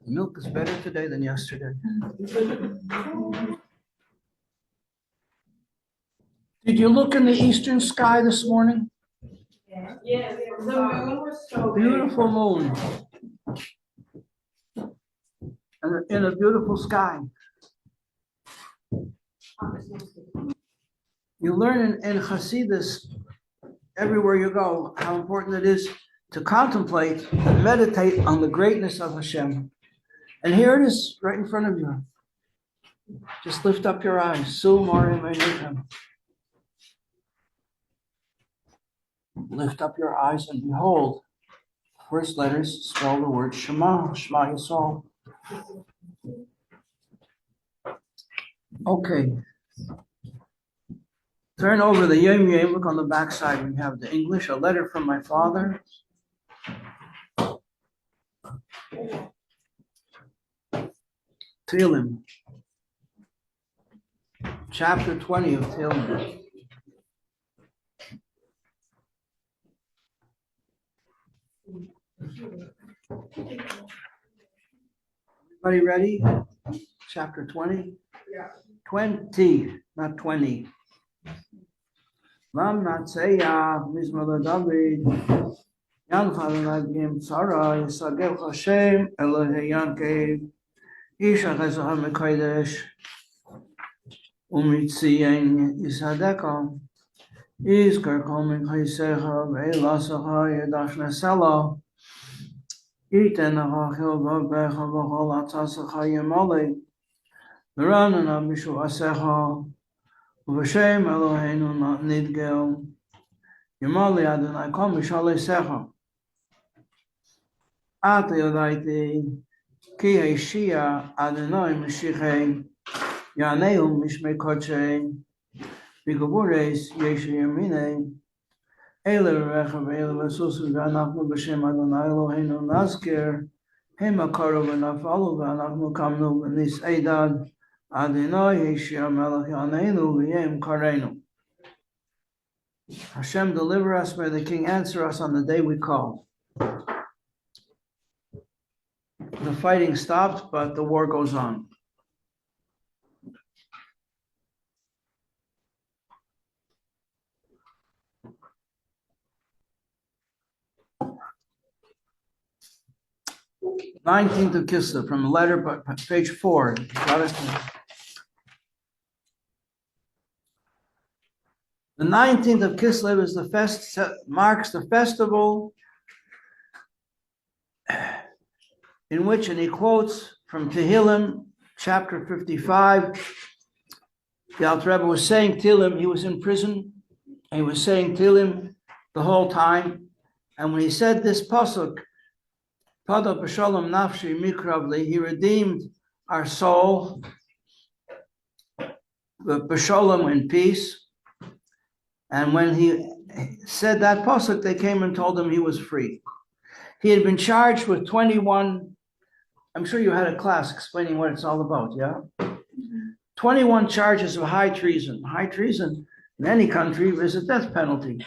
Milk is better today than yesterday. Did you look in the eastern sky this morning? Yes, the moon was so big. Beautiful moon. And in a beautiful sky. You learn in Hasidus, everywhere you go, how important it is to contemplate and meditate on the greatness of Hashem. And here it is, right in front of you. Just lift up your eyes. Lift up your eyes and behold. First letters spell the word Shema, Shema Yisrael. Okay. Turn over the Yom Yom. Look on the back side. We have the English. A letter from my father. Tehillim. Chapter 20 of Tehillim. Everybody ready? Chapter 20? Yeah. 20, not 20. Lam Natseya, Mizmor David, Yanchal Nagim Tzara, Yisagel Hashem, Elohei Yankev, Isha Chazah Mekadesh, Umitziyen Yisadeka, Izkar Kolmin Chaisecha, Veilasacha, Yedash Nesela, Iten Hachil Vabecha, Vahol Atzasacha Yemale, V'ranan Abishu Asecha, V'shem Eloheinu Nidgel, Yemali Adonai Kol Mishalei Secha. Ata Yodaiti, Ki Heishia Adonai Meshichei, Yanehu Mishmei Kodshei, V'gabures Yeshu Yeminei, Eile Rechav Eile V'susu V'anachnu B'shem Adonai Eloheinu Nazkir, Hema Karu V'nafalu V'anachnu Kamnu V'nis Eidad, Adonai Heishia Melech Yaneinu V'yem Kareinu. Hashem, deliver us, may the King answer us on the day we call. The fighting stopped, but the war goes on. The 19th of Kislev, from a letter, but page 4. Got it? The 19th of Kislev is marks the festival in which, and he quotes from Tehillim, chapter 55. The Alter Rebbe was saying Tehillim, he was in prison, and he was saying Tehillim the whole time. And when he said this pasuk, Pada b'shalom nafshi mikravli, he redeemed our soul, b'shalom, in peace. And when he said that pasuk, they came and told him he was free. He had been charged with 21, I'm sure you had a class explaining what it's all about, yeah? 21 charges of high treason. High treason in any country is a death penalty.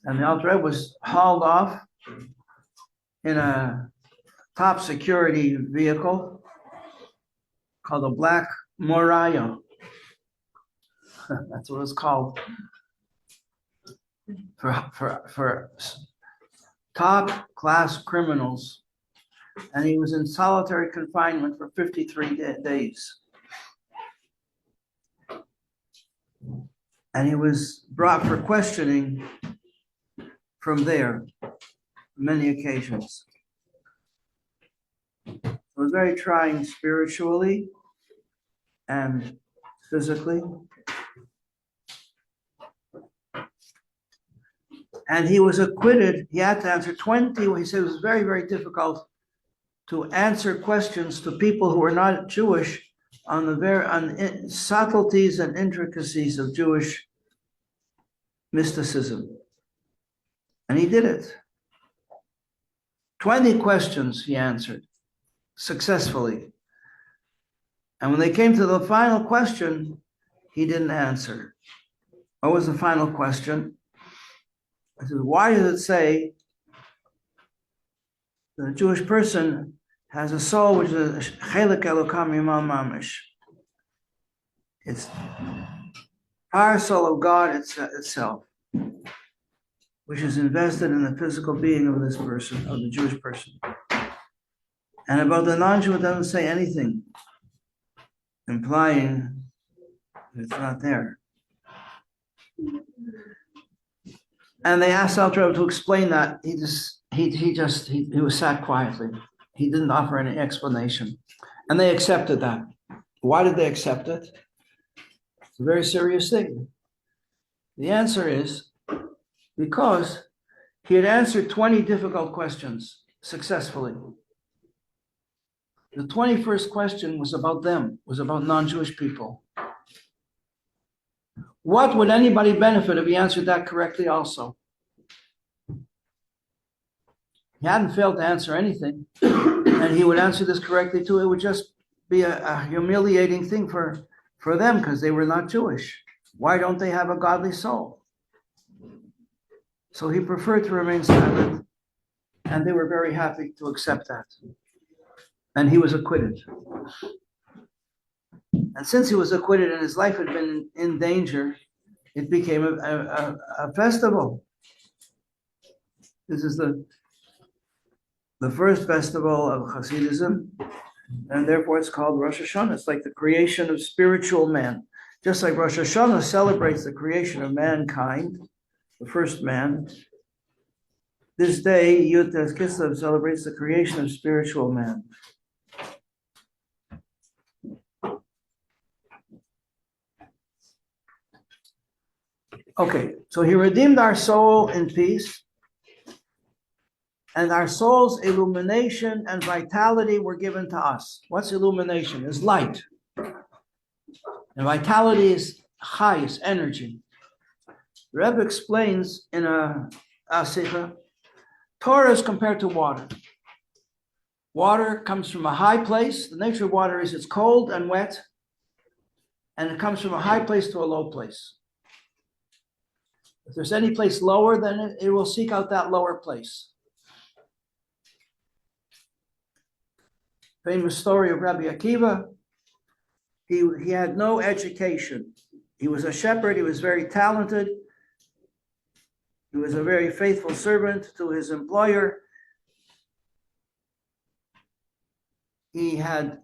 And the Alter Rebbe was hauled off in a top security vehicle called a Black Moriah. That's what it's called. For top class criminals. And he was in solitary confinement for 53 days. And he was brought for questioning from there many occasions. It was very trying spiritually and physically. And he was acquitted. He had to answer 20. He said it was very, very difficult to answer questions to people who were not Jewish on the subtleties and intricacies of Jewish mysticism. And he did it. 20 questions he answered successfully. And when they came to the final question, he didn't answer. What was the final question? I said, why does it say that a Jewish person has a soul which is chelek elokam imam mamish? It's our soul of God itself, which is invested in the physical being of this person, of the Jewish person. And about the non-Jew, it doesn't say anything, implying it's not there. And they asked Alter Rebbe to explain that. He was sat quietly. He didn't offer any explanation. And they accepted that. Why did they accept it? It's a very serious thing. The answer is because he had answered 20 difficult questions successfully. The 21st question was about them, was about non-Jewish people. What would anybody benefit if he answered that correctly also? He hadn't failed to answer anything, and he would answer this correctly too. It would just be a humiliating thing for them because they were not Jewish. Why don't they have a godly soul? So he preferred to remain silent, and they were very happy to accept that. And he was acquitted. And since he was acquitted and his life had been in danger, it became a festival. This is the first festival of Hasidism, and therefore it's called Rosh Hashanah. It's like the creation of spiritual man. Just like Rosh Hashanah celebrates the creation of mankind, the first man, this day, Yud Tes Kislev celebrates the creation of spiritual man. Okay, so he redeemed our soul in peace, and our soul's illumination and vitality were given to us. What's illumination? Is light. And vitality is chai, is energy. The Rebbe explains in a sikha, Torah is compared to water. Water comes from a high place. The nature of water is it's cold and wet, and it comes from a high place to a low place. If there's any place lower, then it will seek out that lower place. Famous story of Rabbi Akiva. He had no education. He was a shepherd. He was very talented. He was a very faithful servant to his employer. He had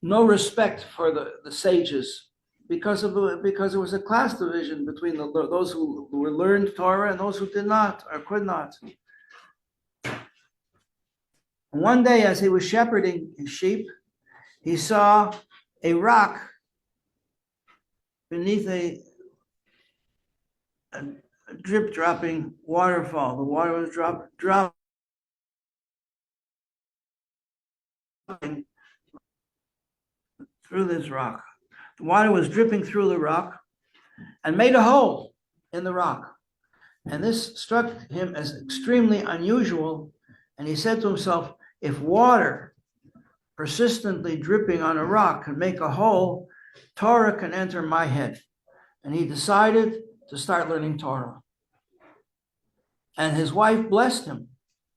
no respect for the sages because it was a class division between those who learned Torah and those who did not or could not. And one day, as he was shepherding his sheep, he saw a rock beneath a drip-dropping waterfall. The water was dropping through this rock. The water was dripping through the rock and made a hole in the rock. And this struck him as extremely unusual. And he said to himself, if water persistently dripping on a rock can make a hole, Torah can enter my head. And he decided to start learning Torah. And his wife blessed him.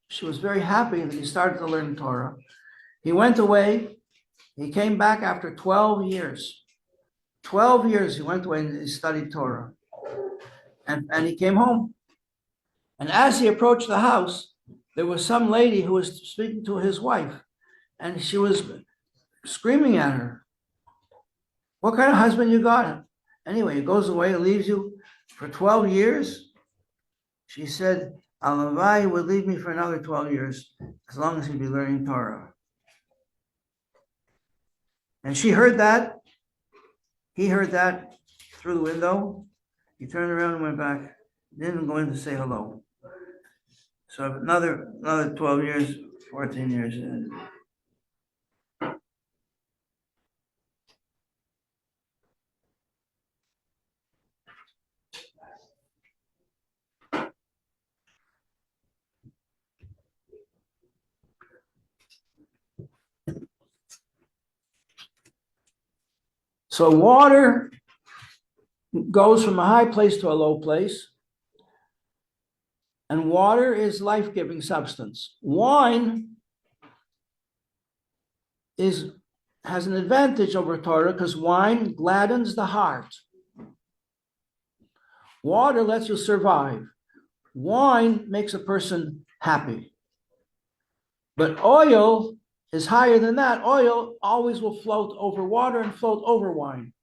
She was very happy that he started to learn Torah. He went away. He came back after 12 years. 12 years he went away and he studied Torah. And he came home. And as he approached the house, there was some lady who was speaking to his wife. And she was screaming at her. What kind of husband you got? Anyway, he goes away and leaves you for 12 years. She said, Alavai would leave me for another 12 years, as long as he'd be learning Torah. And she heard that. He heard that through the window. He turned around and went back. Didn't go in to say hello. So another 12 years, 14 years. So water goes from a high place to a low place. and water is life-giving substance. Wine has an advantage over Torah because wine gladdens the heart. Water lets you survive. Wine makes a person happy. But oil is higher than that. Oil always will float over water and float over wine.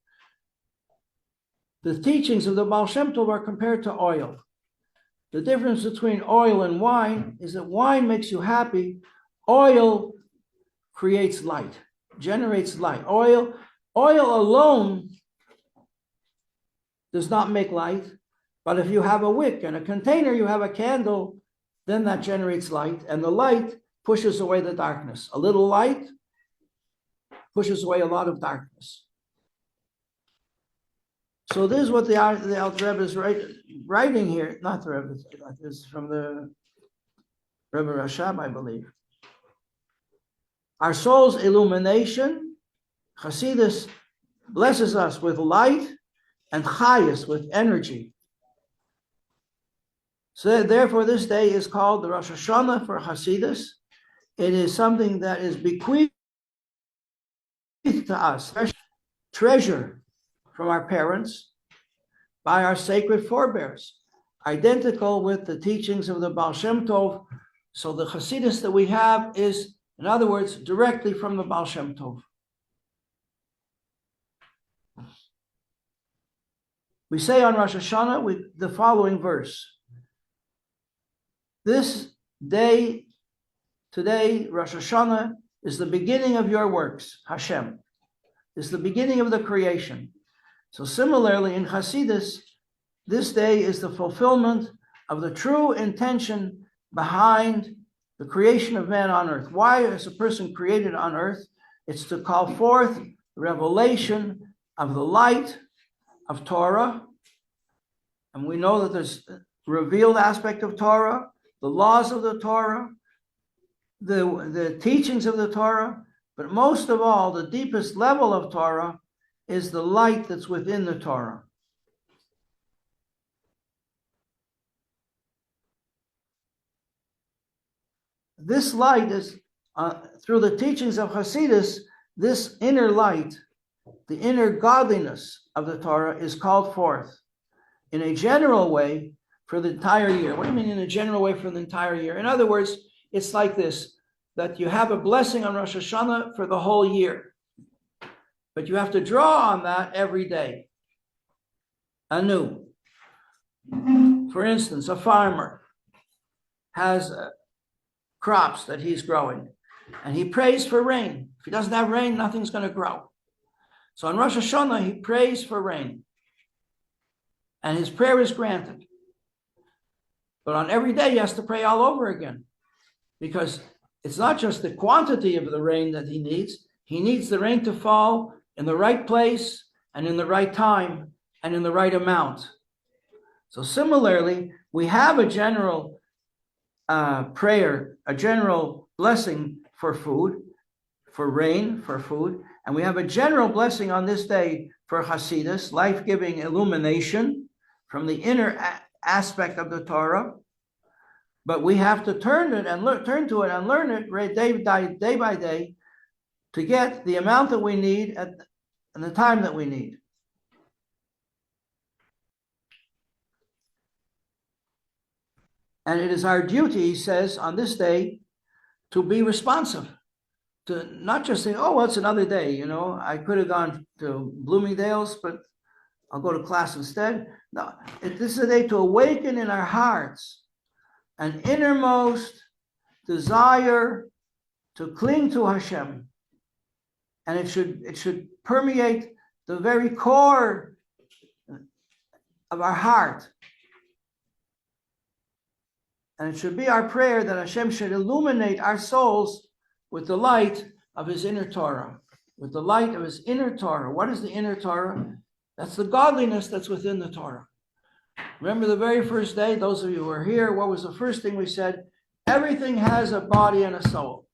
The teachings of the Baal Shem Tov are compared to oil. The difference between oil and wine is that wine makes you happy. Oil creates light, generates light. Oil alone does not make light, but if you have a wick and a container, you have a candle, then that generates light, and the light pushes away the darkness. A little light pushes away a lot of darkness. So this is what the Alter Rebbe is writing here. Not the Rebbe, this is from the Rebbe Rashab, I believe. Our soul's illumination, Hasidus blesses us with light and chayas, with energy. So therefore this day is called the Rosh Hashanah for Hasidus. It is something that is bequeathed to us, treasure from our parents by our sacred forebears, identical with the teachings of the Baal Shem Tov. So the Hasidus that we have is, in other words, directly from the Baal Shem Tov. We say on Rosh Hashanah the following verse. This day, today, Rosh Hashanah, is the beginning of your works, Hashem. Is the beginning of the creation. So similarly, in Hasidus, this day is the fulfillment of the true intention behind the creation of man on earth. Why is a person created on earth? It's to call forth the revelation of the light of Torah. And we know that there's a revealed aspect of Torah, the laws of the Torah, the teachings of the Torah, but most of all, the deepest level of Torah is the light that's within the Torah. This light is, through the teachings of Hasidus, this inner light, the inner godliness of the Torah is called forth in a general way for the entire year. What do you mean in a general way for the entire year? In other words, it's like this, that you have a blessing on Rosh Hashanah for the whole year. But you have to draw on that every day, anew. For instance, a farmer has crops that he's growing, and he prays for rain. If he doesn't have rain, nothing's going to grow. So on Rosh Hashanah, he prays for rain, and his prayer is granted. But on every day, he has to pray all over again, because it's not just the quantity of the rain that he needs the rain to fall in the right place and in the right time and in the right amount. So similarly, we have a general prayer, a general blessing for food, for rain, for food, and we have a general blessing on this day for Hasidus, life-giving illumination from the inner aspect of the Torah. But we have to turn to it and learn it day by day to get the amount that we need and the time that we need. And it is our duty, he says, on this day to be responsive, to not just say, oh, well, it's another day, I could have gone to Bloomingdale's, but I'll go to class instead. No, this is a day to awaken in our hearts an innermost desire to cling to Hashem. And it should permeate the very core of our heart. And it should be our prayer that Hashem should illuminate our souls with the light of his inner Torah, with the light of his inner Torah. What is the inner Torah? That's the godliness that's within the Torah. Remember the very first day, those of you who were here, what was the first thing we said? Everything has a body and a soul.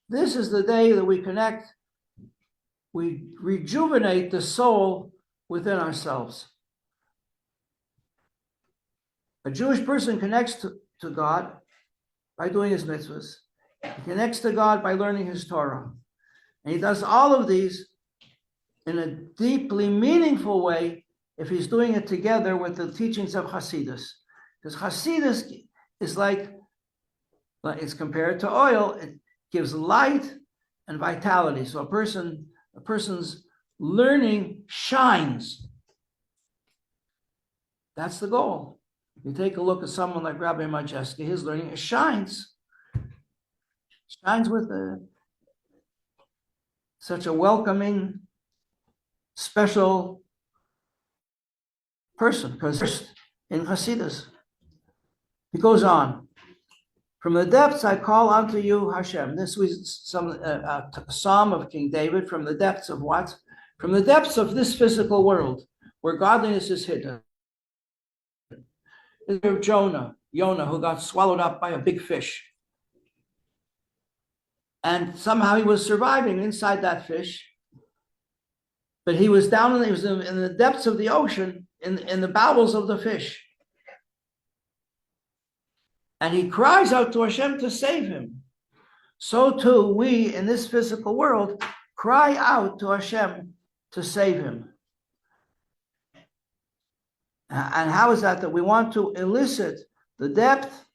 This is the day that we connect, we rejuvenate the soul within ourselves. A Jewish person connects to God by doing his mitzvahs. He connects to God by learning his Torah. And he does all of these in a deeply meaningful way if he's doing it together with the teachings of Hasidus. Because Hasidus is like, it's compared to oil. It gives light and vitality. So a person's learning shines. That's the goal. You take a look at someone like Rabbi Majeski, his learning shines with such a welcoming, special person, because in Hasidus, he goes on. From the depths I call unto you, Hashem. This was a psalm of King David. From the depths of what? From the depths of this physical world, where godliness is hidden. Of Jonah, who got swallowed up by a big fish. And somehow he was surviving inside that fish. But he was down in the depths of the ocean, in the bowels of the fish. And he cries out to Hashem to save him. So too, we in this physical world cry out to Hashem to save him. And how is that we want to elicit the depth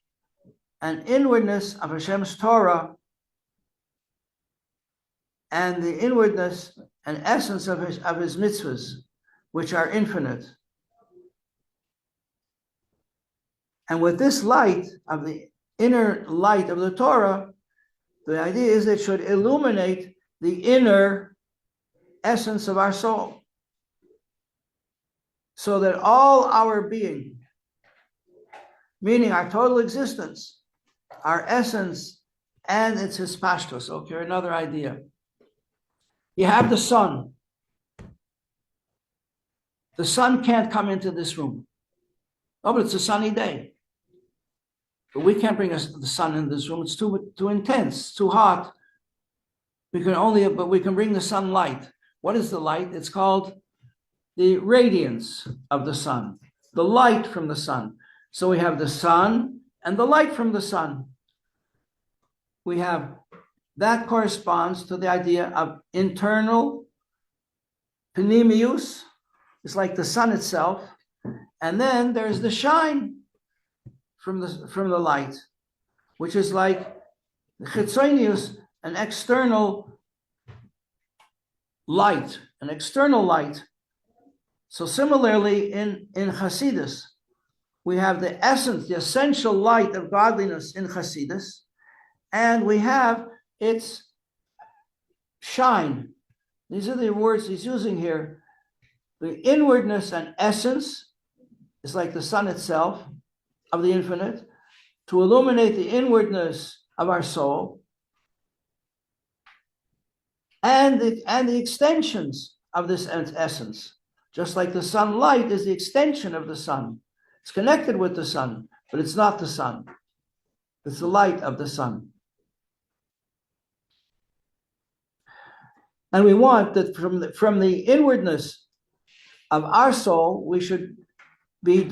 and inwardness of Hashem's Torah and the inwardness and essence of his mitzvahs, which are infinite. And with this light of the inner light of the Torah, the idea is it should illuminate the inner essence of our soul, so that all our being, meaning our total existence, our essence, and its hispashtos. Okay, another idea. You have the sun. The sun can't come into this room. Oh, but it's a sunny day. But we can't bring the sun in this room. It's too intense, too hot. But we can bring the sunlight. What is the light? It's called the radiance of the sun, the light from the sun. So we have the sun and the light from the sun. We have, that corresponds to the idea of internal panemius. It's like the sun itself. And then there's the shine from the light, which is like the chitzonius, an external light, So similarly, in Hasidus, we have the essence, the essential light of godliness in Hasidus, and we have its shine. These are the words he's using here. The inwardness and essence is like the sun itself of the infinite, to illuminate the inwardness of our soul, and the extensions of this essence. Just like the sunlight is the extension of the sun. It's connected with the sun, but it's not the sun. It's the light of the sun. And we want that from the inwardness of our soul, we should be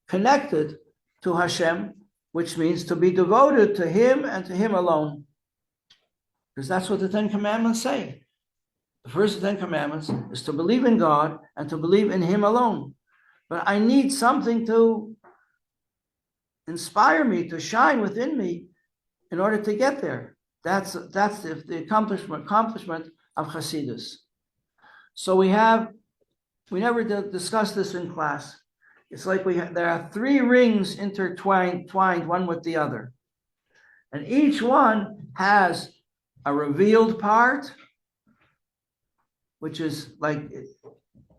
connected to Hashem, which means to be devoted to Him and to Him alone. Because that's what the Ten Commandments say. The first of the Ten Commandments is to believe in God and to believe in Him alone. But I need something to inspire me, to shine within me in order to get there. That's the accomplishment of Hasidus. So we never discussed this in class. It's like there are three rings intertwined one with the other. And each one has a revealed part, which is like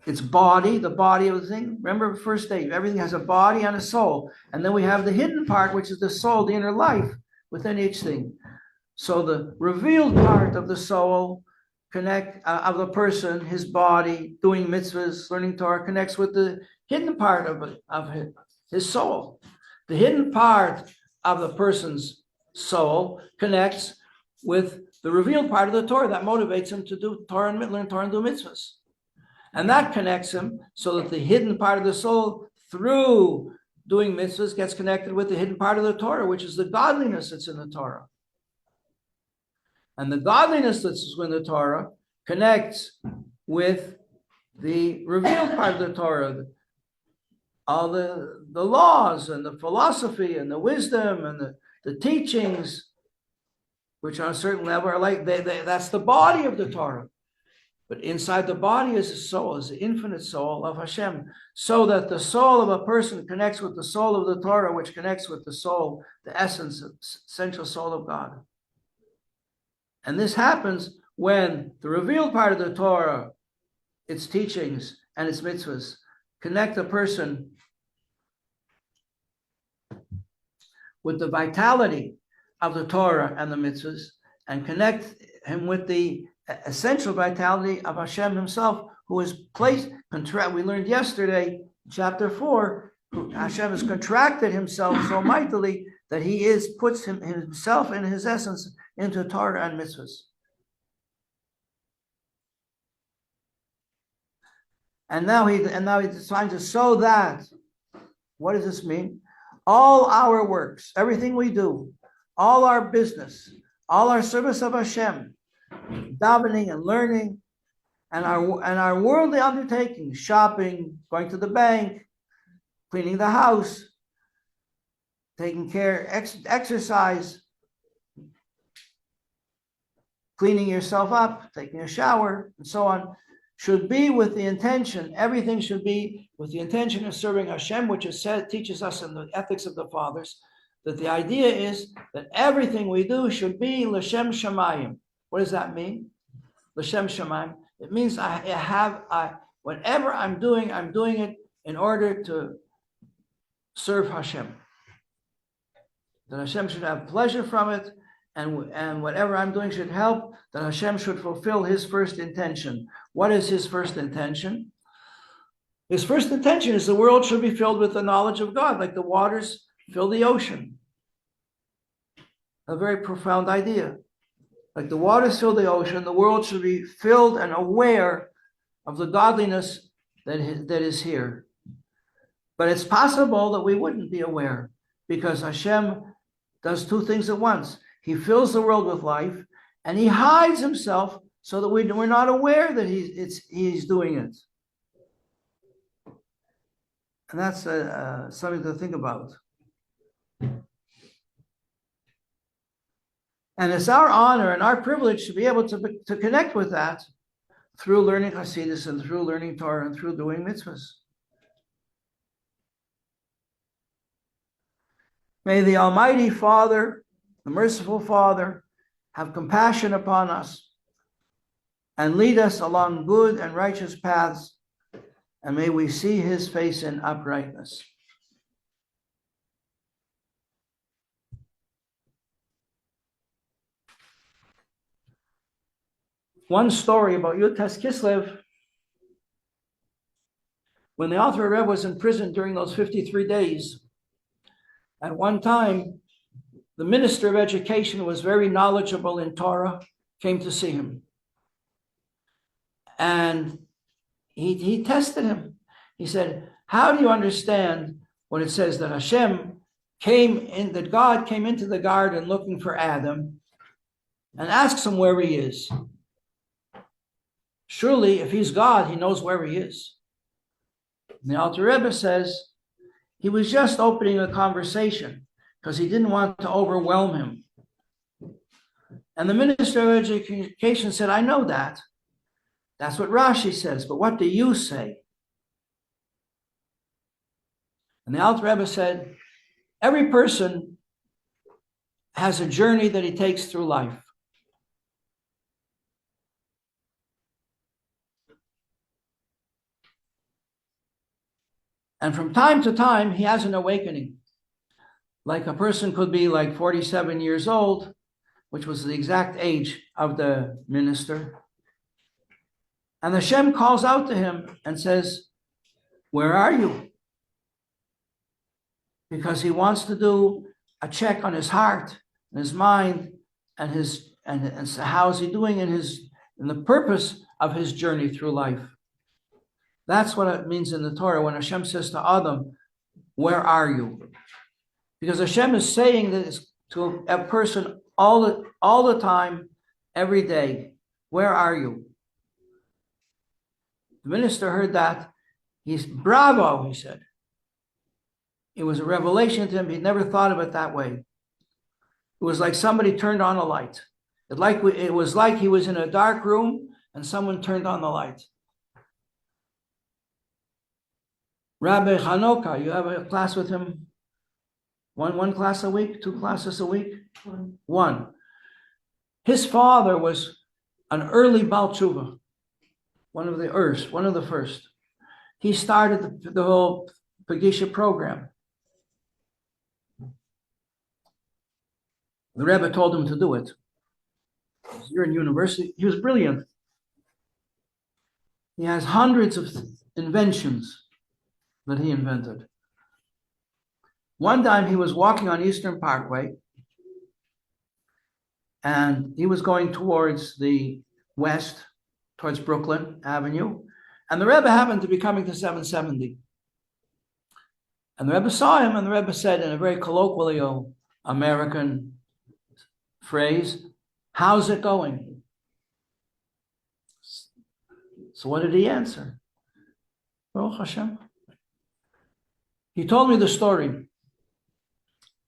its body, the body of the thing. Remember the first day, everything has a body and a soul. And then we have the hidden part, which is the soul, the inner life within each thing. So the revealed part of the soul of the person, his body, doing mitzvahs, learning Torah, connects with the hidden part of his soul. The hidden part of the person's soul connects with the revealed part of the Torah that motivates him to do Torah and learn Torah and do mitzvahs. And that connects him so that the hidden part of the soul, through doing mitzvahs gets connected with the hidden part of the Torah, which is the godliness that's in the Torah. And the godliness that's in the Torah connects with the revealed part of the Torah, all the laws and the philosophy and the wisdom and the teachings, which on a certain level are like, that's the body of the Torah. But inside the body is the soul, is the infinite soul of Hashem, so that the soul of a person connects with the soul of the Torah, which connects with the soul, the essence, essential soul of God. And this happens when the revealed part of the Torah, its teachings and its mitzvahs, connect a person with the vitality of the Torah and the mitzvahs, and connect him with the essential vitality of Hashem himself, who is placed, we learned yesterday, chapter 4, Hashem has contracted himself so mightily that he puts himself in his essence into Torah and mitzvahs. And now he's trying to sow that. What does this mean? All our works, everything we do, all our business, all our service of Hashem, davening and learning, and our worldly undertakings, shopping, going to the bank, cleaning the house, taking care, exercise, cleaning yourself up, taking a shower, and so on, should be with the intention, everything should be with the intention of serving Hashem, which is said, teaches us in the ethics of the fathers, that the idea is that everything we do should be l'shem shamayim. What does that mean? L'shem shamayim. It means whatever I'm doing it in order to serve Hashem. That Hashem should have pleasure from it, and whatever I'm doing should help, that Hashem should fulfill his first intention. What is his first intention? His first intention is the world should be filled with the knowledge of God, like the waters fill the ocean. A very profound idea. Like the waters fill the ocean, the world should be filled and aware of the godliness that is here. But it's possible that we wouldn't be aware, because Hashem does two things at once. He fills the world with life, and he hides himself so that we're not aware that he's doing it. And that's something to think about. And it's our honor and our privilege to be able to connect with that through learning Hasidus and through learning Torah and through doing mitzvahs. May the Almighty Father, the merciful Father, have compassion upon us and lead us along good and righteous paths, and may we see his face in uprightness. One story about Yutas Kislev. When the Alter Rebbe was in prison during those 53 days, at one time, the Minister of Education, who was very knowledgeable in Torah, came to see him. And he tested him. He said, how do you understand when it says that that God came into the garden looking for Adam and asks him where he is? Surely, if he's God, he knows where he is. And the Alter Rebbe says, he was just opening a conversation because he didn't want to overwhelm him. And the Minister of Education said, I know that. That's what Rashi says, but what do you say? And the Alter Rebbe said, every person has a journey that he takes through life. And from time to time, he has an awakening. Like a person could be like 47 years old, which was the exact age of the minister. And Hashem calls out to him and says, where are you? Because he wants to do a check on his heart and his mind and how is he doing in the purpose of his journey through life. That's what it means in the Torah when Hashem says to Adam, where are you? Because Hashem is saying this to a person all the time, every day. Where are you? The minister heard that. He's bravo, he said. It was a revelation to him. He'd never thought of it that way. It was like somebody turned on a light. It was like he was in a dark room and someone turned on the light. Rabbi Hanoka, you have a class with him? One class a week? 2 classes a week? One. His father was an early Baal Tshuva, one of the first. He started the whole Pagisha program. The Rebbe told him to do it. You're in university. He was brilliant. He has hundreds of inventions that he invented. One time he was walking on Eastern Parkway and he was going towards the west, towards Brooklyn Avenue, and the Rebbe happened to be coming to 770. And the Rebbe saw him, and the Rebbe said in a very colloquial American phrase, "How's it going?" So what did he answer? Baruch Hashem. He told me the story.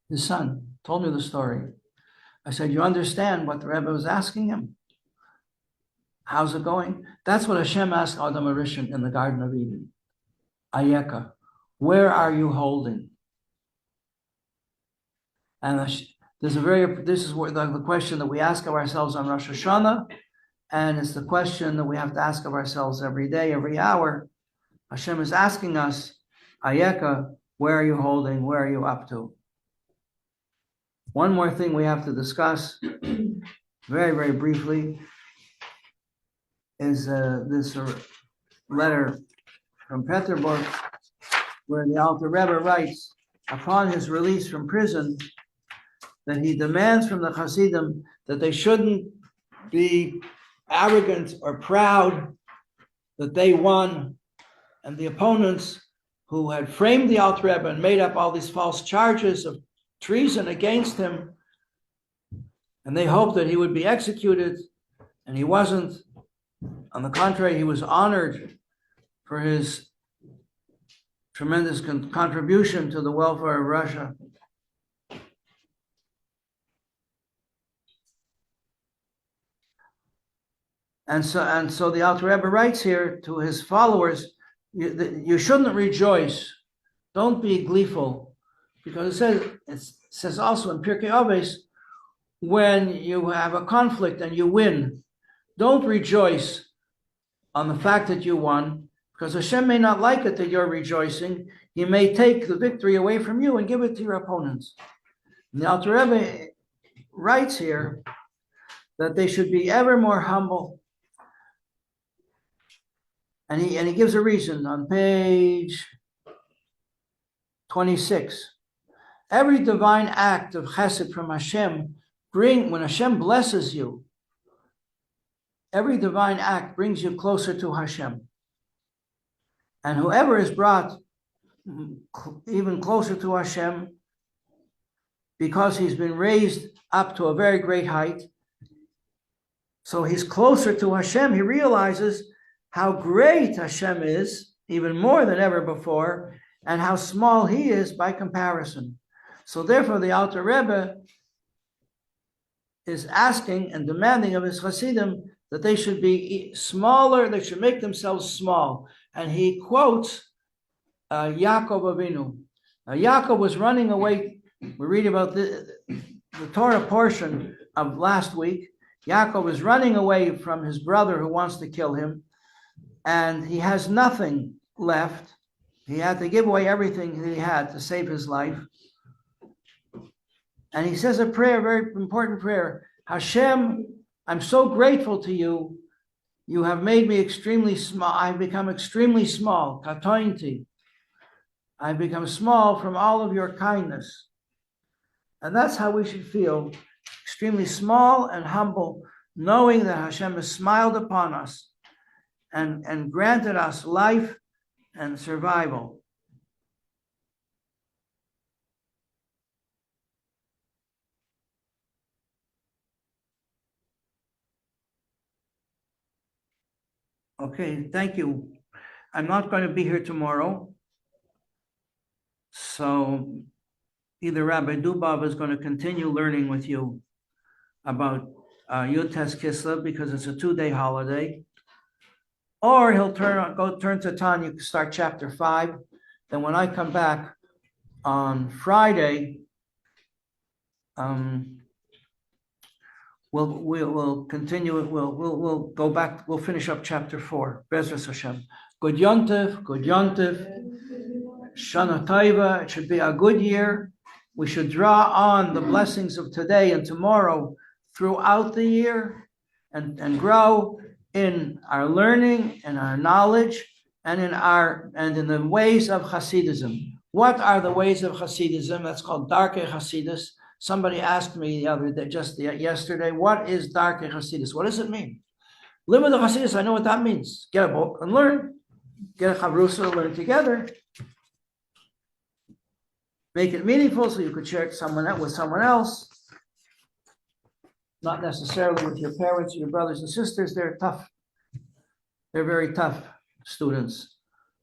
His son told me the story. I said, you understand what the Rebbe was asking him? How's it going? That's what Hashem asked Adam HaRishon in the Garden of Eden. Ayeka, where are you holding? And this is where the question that we ask of ourselves on Rosh Hashanah, and it's the question that we have to ask of ourselves every day, every hour. Hashem is asking us, Ayeka, where are you holding? Where are you up to? One more thing we have to discuss, very, very briefly, is this letter from Peterburg, where the Alter Rebbe writes, upon his release from prison, that he demands from the Hasidim that they shouldn't be arrogant or proud that they won, and the opponents who had framed the Alter Rebbe and made up all these false charges of treason against him, and they hoped that he would be executed, and he wasn't. On the contrary, he was honored for his tremendous contribution to the welfare of Russia. And so the Alter Rebbe writes here to his followers, you shouldn't rejoice. Don't be gleeful. Because it says also in Pirkei Avos, when you have a conflict and you win, don't rejoice on the fact that you won, because Hashem may not like it that you're rejoicing. He may take the victory away from you and give it to your opponents. And the Alter Rebbe writes here that they should be ever more humble. And he gives a reason on page 26. Every divine act of chesed from Hashem, when Hashem blesses you, every divine act brings you closer to Hashem. And whoever is brought even closer to Hashem, because he's been raised up to a very great height, so he's closer to Hashem, he realizes how great Hashem is, even more than ever before, and how small he is by comparison. So therefore, the Alter Rebbe is asking and demanding of his Hasidim that they should be smaller, they should make themselves small. And he quotes Yaakov Avinu. Yaakov was running away. We read about the Torah portion of last week. Yaakov was running away from his brother who wants to kill him, and he has nothing left. He had to give away everything that he had to save his life. And he says a prayer, a very important prayer. Hashem, I'm so grateful to you. You have made me extremely small. I've become extremely small. Katointi. I've become small from all of your kindness. And that's how we should feel. Extremely small and humble, knowing that Hashem has smiled upon us and granted us life and survival. Okay, thank you. I'm not going to be here tomorrow. So either Rabbi Dubov is going to continue learning with you about Yud-Tes Kislev because it's a 2-day holiday, or he'll turn to Tanya, start chapter 5. Then when I come back on Friday, we'll continue it. We'll go back. We'll finish up chapter 4. Bezras Hashem. Good Yontif, good Yontif. Shana Taiva. It should be a good year. We should draw on the blessings of today and tomorrow throughout the year, and grow in our learning and our knowledge and in the ways of Hasidism. What are the ways of Hasidism? That's called Darkei Hasidus. Somebody asked me the other day, yesterday, what is Darkei Hasidus? What does it mean? Limud of Hasidus, I know what that means. Get a book and learn. Get a chavrusa, learn together. Make it meaningful so you could share it with someone else. Not necessarily with your parents or your brothers and sisters. They're tough. They're very tough students.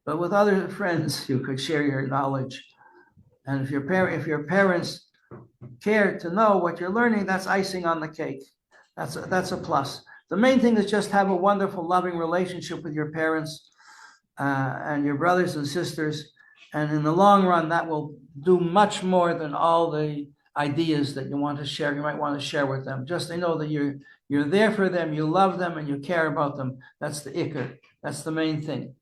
But with other friends, you could share your knowledge. And if your parents care to know what you're learning, that's icing on the cake. That's a plus. The main thing is just have a wonderful, loving relationship with your parents and your brothers and sisters. And in the long run, that will do much more than all the ideas that you want to share. You might want to share with them. Just they know that you're there for them, you love them, and you care about them. That's the ikar. That's the main thing.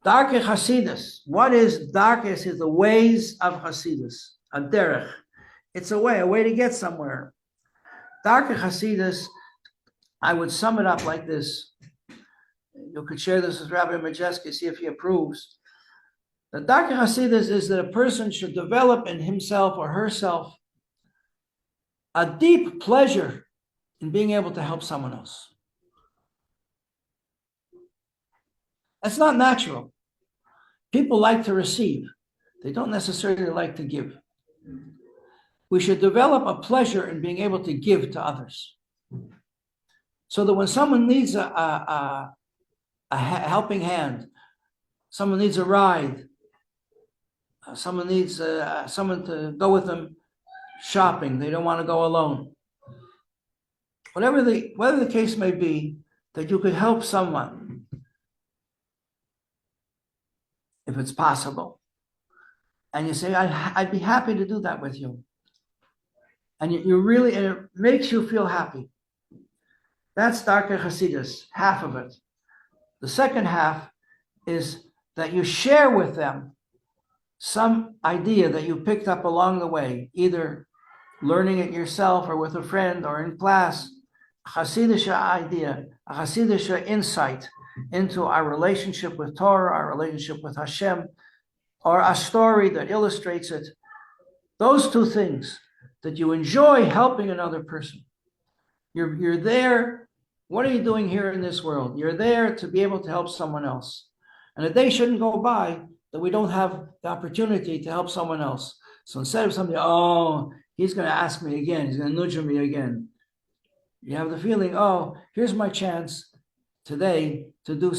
Darkei Hasidus. What is Darkei? Is the ways of Hasidus. A derech. It's a way to get somewhere. Darkei Hasidus, I would sum it up like this. You could share this with Rabbi Majeski, see if he approves. The Darkei Hasidus is that a person should develop in himself or herself a deep pleasure in being able to help someone else. That's not natural. People like to receive. They don't necessarily like to give. We should develop a pleasure in being able to give to others. So that when someone needs a helping hand, someone needs a ride, someone needs someone to go with them shopping, they don't want to go alone. Whatever the case may be, that you could help someone, if it's possible. And you say, I'd be happy to do that with you. And and it makes you feel happy. That's Darkei Hasidus, half of it. The second half is that you share with them some idea that you picked up along the way, either learning it yourself or with a friend or in class, a Hasidic idea, a Hasidic insight into our relationship with Torah, our relationship with Hashem, or a story that illustrates it. Those two things, that you enjoy helping another person. You're there. What are you doing here in this world? You're there to be able to help someone else. And a day shouldn't go by that we don't have the opportunity to help someone else. So instead of somebody, he's going to ask me again, he's going to nudge me again. You have the feeling, here's my chance today to do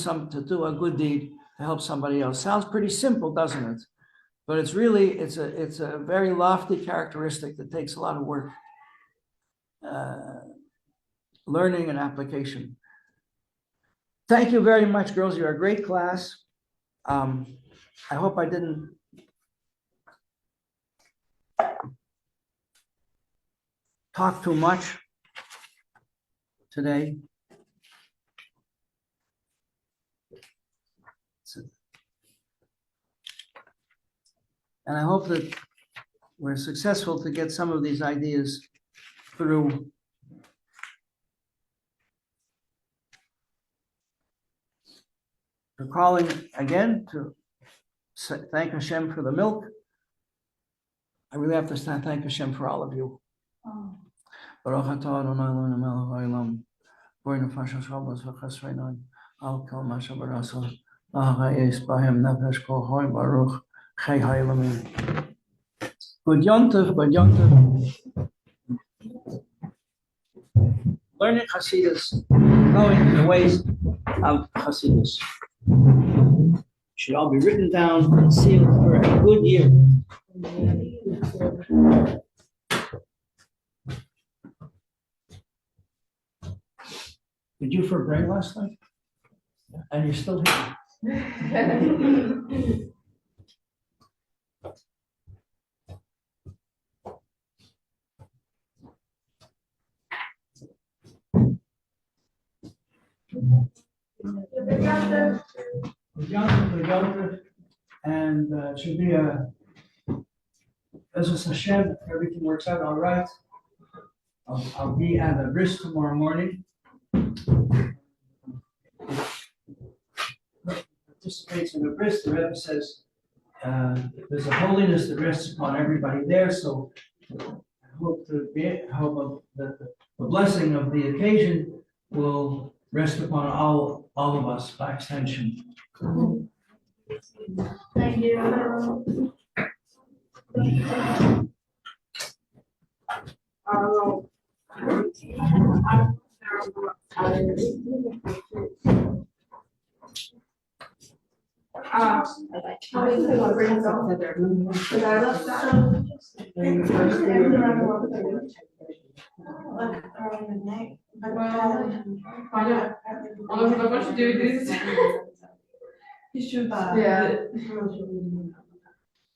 a good deed to help somebody else. Sounds pretty simple, doesn't it? But it's a very lofty characteristic that takes a lot of work, learning and application. Thank you very much, girls. You're a great class. I hope I didn't talk too much today. And I hope that we're successful to get some of these ideas through. We're calling again to thank Hashem for the milk. I really have to thank Hashem for all of you. Baruch atah Adonai Eloheinu melech haolam, borei nefashos rabos v'chesrei noi, al kol ma shebarasa, lahayis bahem nefesh kol hoy baruch. Good Yontif. Learning Hasidus, knowing the ways of Hasidus. Should all be written down and sealed for a good year. Did you for brain last night? And you're still here. And it should be a Ezra Hashem, if everything works out all right. I'll be at the bris tomorrow morning. Participates in the bris. The Rebbe says there's a holiness that rests upon everybody there. So I hope that the blessing of the occasion will rest upon all of us by extension. Thank you.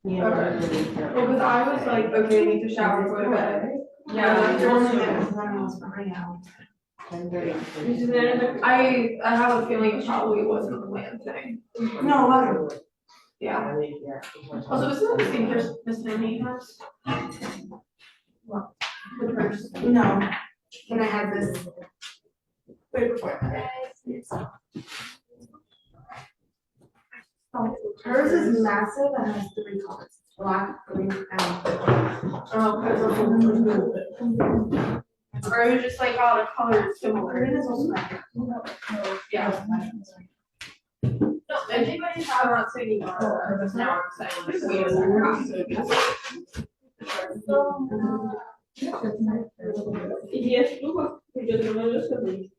Yeah. Well, because I was like, okay, I need to shower, go to bed. Yeah. I have a feeling it probably wasn't a planned thing. No, yeah. Also, isn't that the same person Miss Nanny has? What? The person? No. Can I have this? Wait, before. Hers is massive and has 3 colors: black, green, and or it was just like all the colors similar. It is also black. Yeah. No, anybody have not seen now I'm saying Jest długo, pójdzie do tego sobie.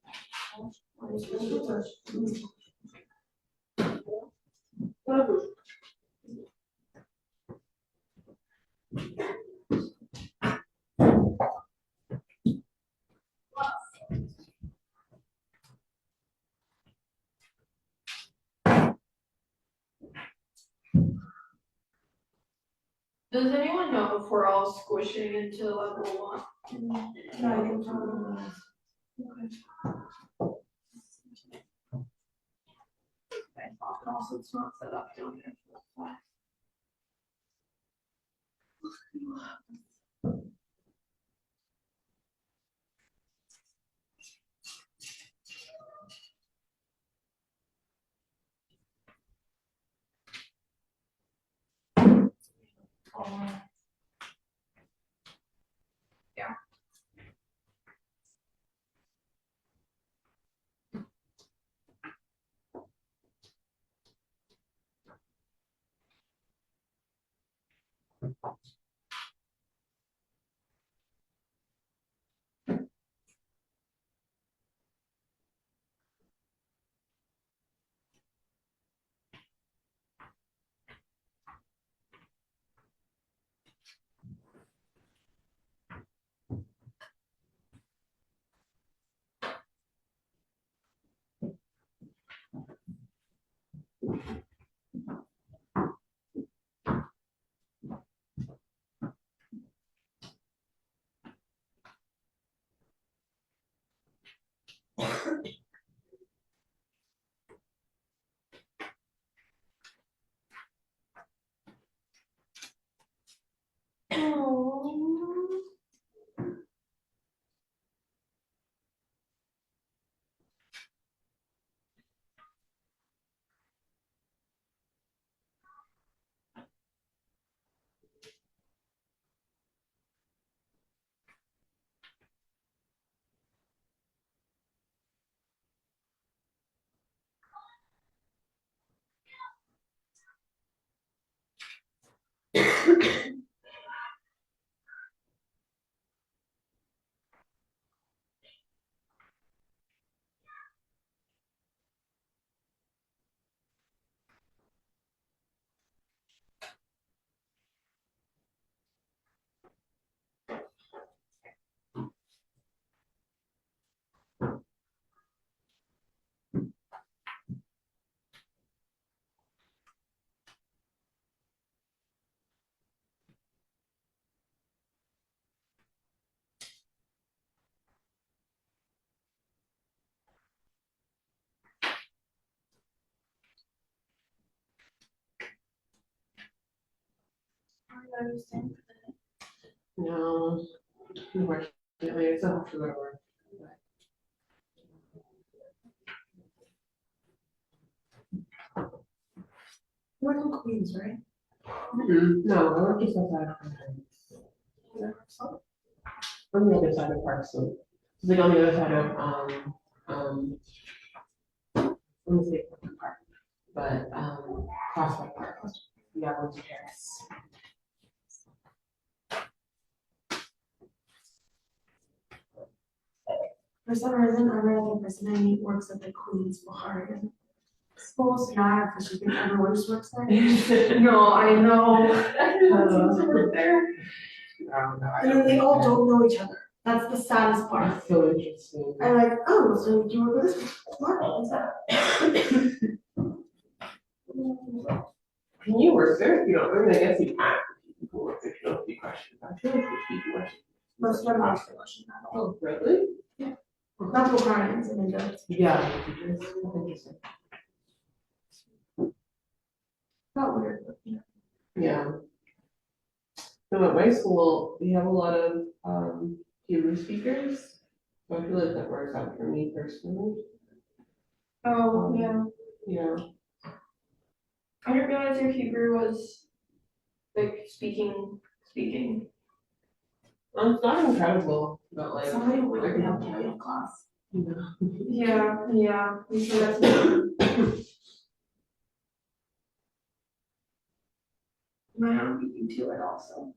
Does anyone know if we're all squishing into level 1? No, I can tell them. Okay. Also, it's not set up down there for the class. Yeah. understand. No, unfortunately, I still have to go to work. We're in Queens, right? No, I work just outside of on the other side of Park Slope. It's like on the other side of, let me say Park, but, Prospect Park, yeah, Windsor Terrace. For some reason, every other person I meet works at the Queens Bar. And it's supposed to not, because she thinks everyone just works there. No, I know. Work there. Oh, no, I And then they all don't know each other. That's the saddest part. That's so interesting. I'm like, oh, so you work with this? What is that? Can you work there if you don't, I mean, I guess you can, people work if you don't be questions, I feel like we should be questions. Most of them ask the question at all. Oh, really? Not the clients, I mean, the. Yeah. That's interesting. Not weird, but you know. Yeah. So at my school, we have a lot of Hebrew speakers. So I feel like that works out for me personally. Oh, yeah. Yeah. I didn't realize your Hebrew was like speaking. It's not incredible, but like. Somebody I would can- have to class. Yeah. Yeah, I'm sure that's important. My aunt beat you to it also.